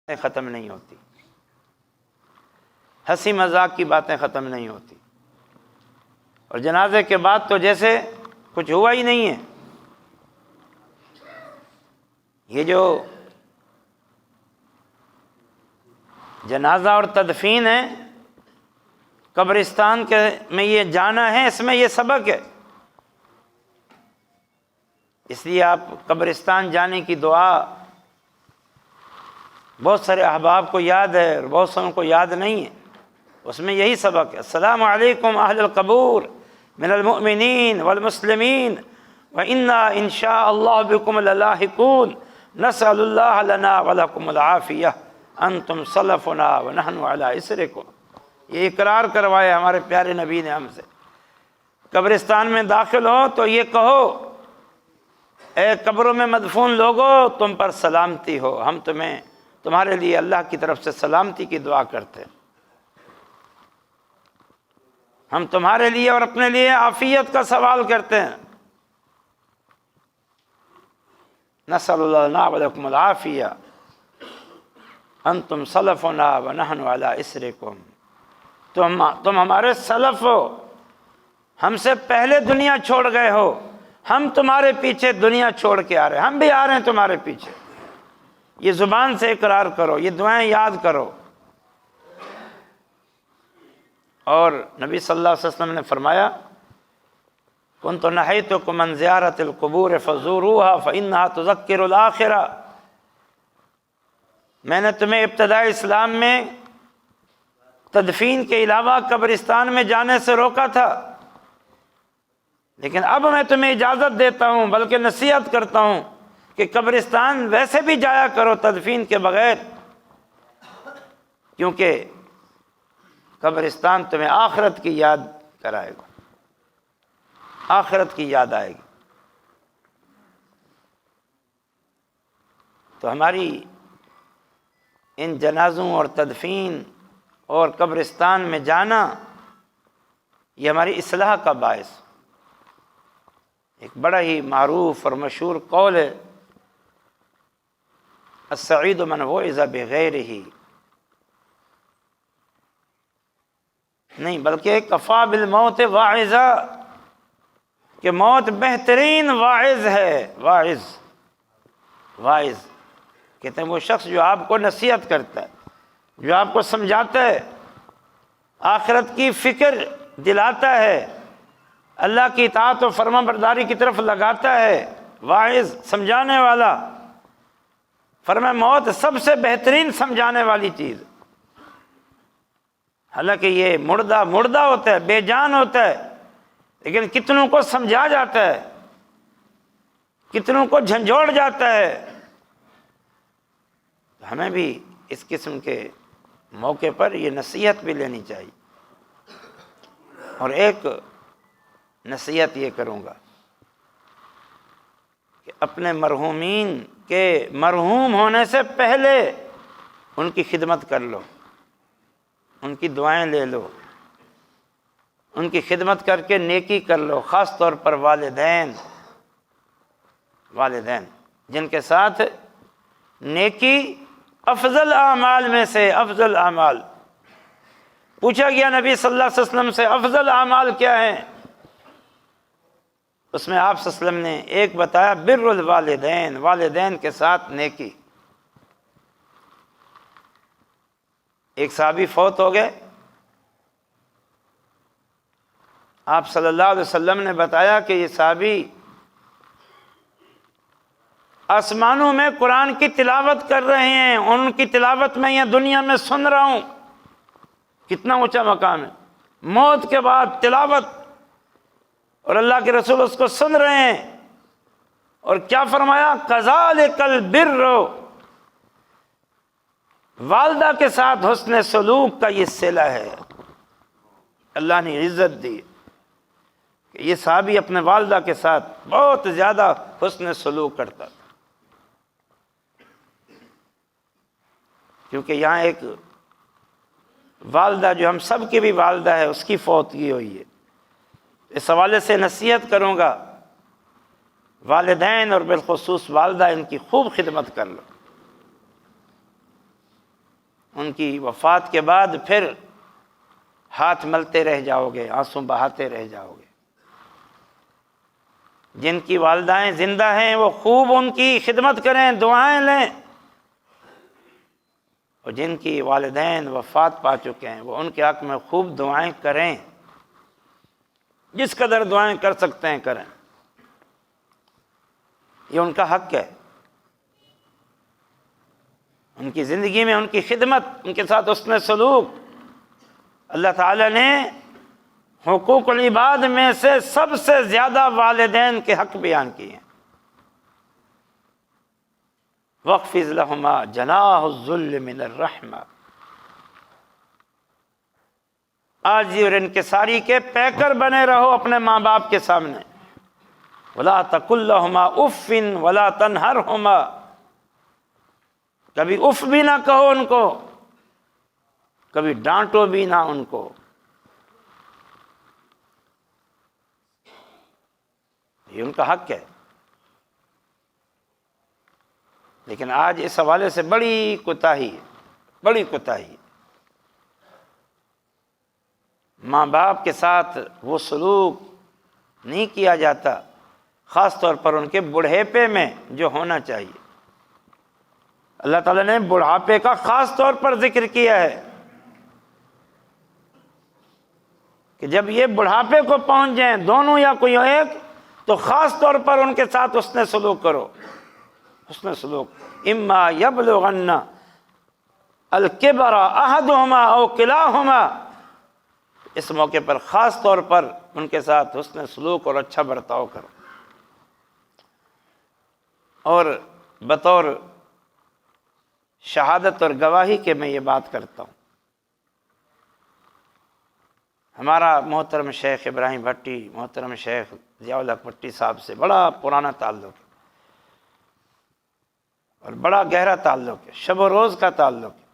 ختم نہیں ہوتی، ہنسی مذاق کی باتیں ختم نہیں ہوتی، اور جنازے کے بعد تو جیسے کچھ ہوا ہی نہیں ہے۔ یہ جو جنازہ اور تدفین ہے، قبرستان میں یہ جانا ہے، اس میں یہ سبق ہے۔ اس لیے آپ قبرستان جانے کی دعا بہت سارے احباب کو یاد ہے اور بہت ساروں کو یاد نہیں ہے، اس میں یہی سبق ہے: السلام علیکم اہل القبور من المؤمنین والمسلمین وإنا ان شاء اللہ بکم للاحقون نسأل اللہ لنا ولکم العافیہ انتم سلفنا ونحن علی اثرکم۔ یہ اقرار کروایا ہمارے پیارے نبی نے ہم سے۔ قبرستان میں داخل ہو تو یہ کہو: اے قبروں میں مدفون لوگو، تم پر سلامتی ہو، ہم تمہارے لیے اللہ کی طرف سے سلامتی کی دعا کرتے ہیں، ہم تمہارے لیے اور اپنے لیے عافیت کا سوال کرتے ہیں۔ نسأل اللہ لنا ولکم العافیہ انتم سلفنا ونحن علی اثرکم۔ تم ہمارے سلف ہو، ہم سے پہلے دنیا چھوڑ گئے ہو، ہم تمہارے پیچھے دنیا چھوڑ کے آ رہے ہیں، ہم بھی آ رہے ہیں تمہارے پیچھے۔ یہ زبان سے اقرار کرو، یہ دعائیں یاد کرو۔ اور نبی صلی اللہ علیہ وسلم نے فرمایا: كنت نهيتكم عن زيارة القبور فزوروها فإنها تذكر الآخرة۔ میں نے تمہیں ابتدائی اسلام میں تدفین کے علاوہ قبرستان میں جانے سے روکا تھا، لیکن اب میں تمہیں اجازت دیتا ہوں، بلکہ نصیحت کرتا ہوں کہ قبرستان ویسے بھی جایا کرو تدفین کے بغیر، کیونکہ قبرستان تمہیں آخرت کی یاد کرائے گا، آخرت کی یاد آئے گی۔ تو ہماری ان جنازوں اور تدفین اور قبرستان میں جانا یہ ہماری اصلاح کا باعث۔ ایک بڑا ہی معروف اور مشہور قول ہے: السعید من وعظ بغیرہ، نہیں بلکہ کفا بالموت واعظا، کہ موت بہترین واعظ ہے۔ واعظ کہتے ہیں وہ شخص جو آپ کو نصیحت کرتا ہے، جو آپ کو سمجھاتا ہے، آخرت کی فکر دلاتا ہے، اللہ کی اطاعت و فرما برداری کی طرف لگاتا ہے۔ واعظ، سمجھانے والا۔ فرمایا موت سب سے بہترین سمجھانے والی چیز، حالانکہ یہ مردہ ہوتا ہے، بے جان ہوتا ہے، لیکن کتنوں کو سمجھا جاتا ہے، کتنوں کو جھنجھوڑ جاتا ہے۔ ہمیں بھی اس قسم کے موقع پر یہ نصیحت بھی لینی چاہیے۔ اور ایک نصیحت یہ کروں گا کہ اپنے مرحومین کے مرحوم ہونے سے پہلے ان کی خدمت کر لو، ان کی دعائیں لے لو، ان کی خدمت کر کے نیکی کر لو، خاص طور پر والدین جن کے ساتھ نیکی افضل اعمال میں سے افضل اعمال۔ پوچھا گیا نبی صلی اللہ علیہ وسلم سے افضل اعمال کیا ہیں؟ اس میں آپ صلی اللہ علیہ وسلم نے ایک بتایا: بر الوالدین، والدین کے ساتھ نیکی۔ ایک صحابی فوت ہو گئے، آپ صلی اللہ علیہ وسلم نے بتایا کہ یہ صحابی آسمانوں میں قرآن کی تلاوت کر رہے ہیں، اور ان کی تلاوت میں یہ دنیا میں سن رہا ہوں۔ کتنا اونچا مقام ہے! موت کے بعد تلاوت، اور اللہ کے رسول اس کو سن رہے ہیں، اور کیا فرمایا؟ کذالک البر، والدہ کے ساتھ حسن سلوک کا یہ صلہ ہے۔ اللہ نے عزت دی کہ یہ صحابی اپنے والدہ کے ساتھ بہت زیادہ حسن سلوک کرتا تھا، کیونکہ یہاں ایک والدہ جو ہم سب کی بھی والدہ ہے، اس کی فوتگی ہوئی ہے۔ اس حوالے سے نصیحت کروں گا، والدین اور بالخصوص والدہ، ان کی خوب خدمت کر لو۔ ان کی وفات کے بعد پھر ہاتھ ملتے رہ جاؤ گے، آنسو بہاتے رہ جاؤ گے۔ جن کی والدائیں زندہ ہیں وہ خوب ان کی خدمت کریں، دعائیں لیں، اور جن کی والدین وفات پا چکے ہیں وہ ان کے حق میں خوب دعائیں کریں، جس قدر دعائیں کر سکتے ہیں کریں، یہ ان کا حق ہے۔ ان کی زندگی میں ان کی خدمت، ان کے ساتھ حسن سلوک، اللہ تعالیٰ نے حقوق العباد میں سے سب سے زیادہ والدین کے حق بیان کیے ہیں۔ وَاخْفِضْ لَهُمَا جَنَاحَ الذُّلِّ مِنَ الرَّحْمَةِ، عاجزی اور انکساری کے پیکر بنے رہو اپنے ماں باپ کے سامنے۔ وَلَا تَقُل لَّهُمَا اُفٍّ وَلَا تَنْهَرْهُمَا، کبھی اف بھی نہ کہو ان کو، کبھی ڈانٹو بھی نہ ان کو۔ یہ ان کا حق ہے۔ لیکن آج اس حوالے سے بڑی کوتاہی ہے، بڑی کوتاہی ہے۔ ماں باپ کے ساتھ وہ سلوک نہیں کیا جاتا، خاص طور پر ان کے بڑھیپے میں جو ہونا چاہیے۔ اللہ تعالیٰ نے بڑھاپے کا خاص طور پر ذکر کیا ہے کہ جب یہ بڑھاپے کو پہنچ جائیں دونوں یا کوئی ایک، تو خاص طور پر ان کے ساتھ حسن سلوک کرو۔ حسن سلوک، اما یبلغن الکبر احدہما او کلاہما، اس موقع پر خاص طور پر ان کے ساتھ حسن سلوک اور اچھا برتاؤ کرو۔ اور بطور شہادت اور گواہی کے میں یہ بات کرتا ہوں، ہمارا محترم شیخ ابراہیم بھٹی، محترم شیخ ضیاء الحق بھٹی صاحب سے بڑا پرانا تعلق ہے اور بڑا گہرا تعلق ہے، شب و روز کا تعلق ہے۔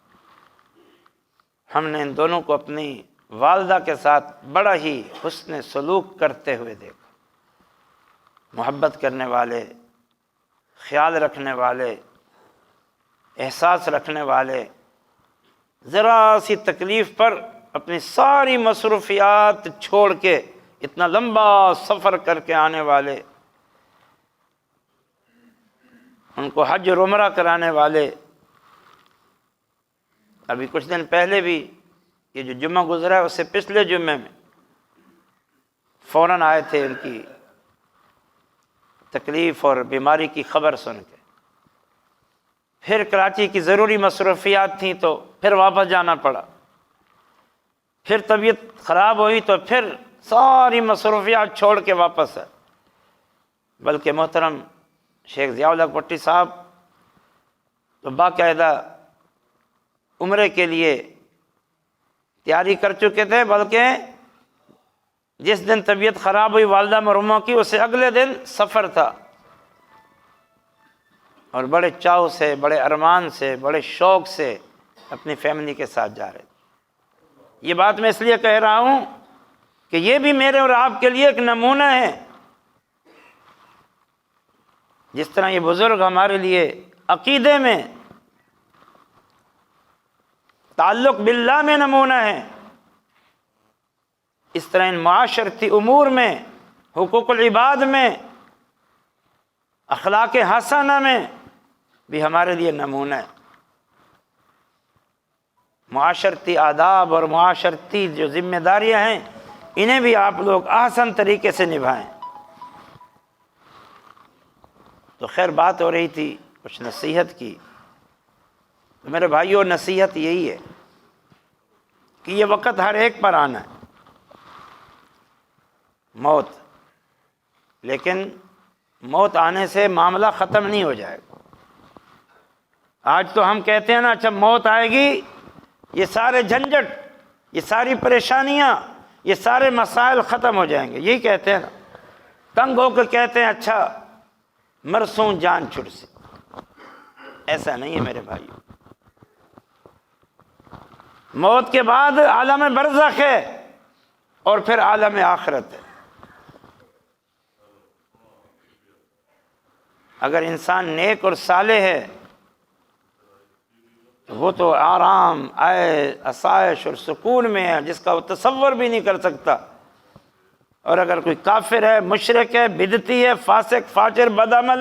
ہم نے ان دونوں کو اپنی والدہ کے ساتھ بڑا ہی حسن سلوک کرتے ہوئے دیکھا، محبت کرنے والے، خیال رکھنے والے، احساس رکھنے والے، ذرا سی تکلیف پر اپنی ساری مصروفیات چھوڑ کے اتنا لمبا سفر کر کے آنے والے، ان کو حج اور عمرہ کرانے والے۔ ابھی کچھ دن پہلے بھی یہ جو جمعہ گزرا ہے اس سے پچھلے جمعے میں فوراً آئے تھے ان کی تکلیف اور بیماری کی خبر سن کے۔ پھر کراچی کی ضروری مصروفیات تھیں تو پھر واپس جانا پڑا، پھر طبیعت خراب ہوئی تو پھر ساری مصروفیات چھوڑ کے واپس ہے۔ بلکہ محترم شیخ ضیاء الحق بھٹی صاحب تو باقاعدہ عمرے کے لیے تیاری کر چکے تھے، بلکہ جس دن طبیعت خراب ہوئی والدہ مرحومہ کی، اسے اگلے دن سفر تھا، اور بڑے چاؤ سے، بڑے ارمان سے، بڑے شوق سے اپنی فیملی کے ساتھ جا رہے تھے۔ یہ بات میں اس لیے کہہ رہا ہوں کہ یہ بھی میرے اور آپ کے لیے ایک نمونہ ہے، جس طرح یہ بزرگ ہمارے لیے عقیدے میں، تعلق باللہ میں نمونہ ہے، اس طرح ان معاشرتی امور میں، حقوق العباد میں، اخلاق حسنہ میں بھی ہمارے لیے نمونہ ہے۔ معاشرتی آداب اور معاشرتی جو ذمہ داریاں ہیں، انہیں بھی آپ لوگ احسن طریقے سے نبھائیں۔ تو خیر بات ہو رہی تھی کچھ نصیحت کی، تو میرے بھائیوں نصیحت یہی ہے کہ یہ وقت ہر ایک پر آنا ہے، موت، لیکن موت آنے سے معاملہ ختم نہیں ہو جائے گا۔ آج تو ہم کہتے ہیں نا جب موت آئے گی یہ سارے جھنجٹ، یہ ساری پریشانیاں، یہ سارے مسائل ختم ہو جائیں گے، یہی کہتے ہیں نا، تنگ ہو کے کہتے ہیں اچھا مرسوں جان چھٹ سے۔ ایسا نہیں ہے میرے بھائیو، موت کے بعد عالم برزخ ہے اور پھر عالم آخرت ہے۔ اگر انسان نیک اور صالح ہے وہ تو آرام، آسائش اور سکون میں ہے جس کا وہ تصور بھی نہیں کر سکتا۔ اور اگر کوئی کافر ہے، مشرک ہے، بدعتی ہے، فاسق، فاجر، بد عمل ہے،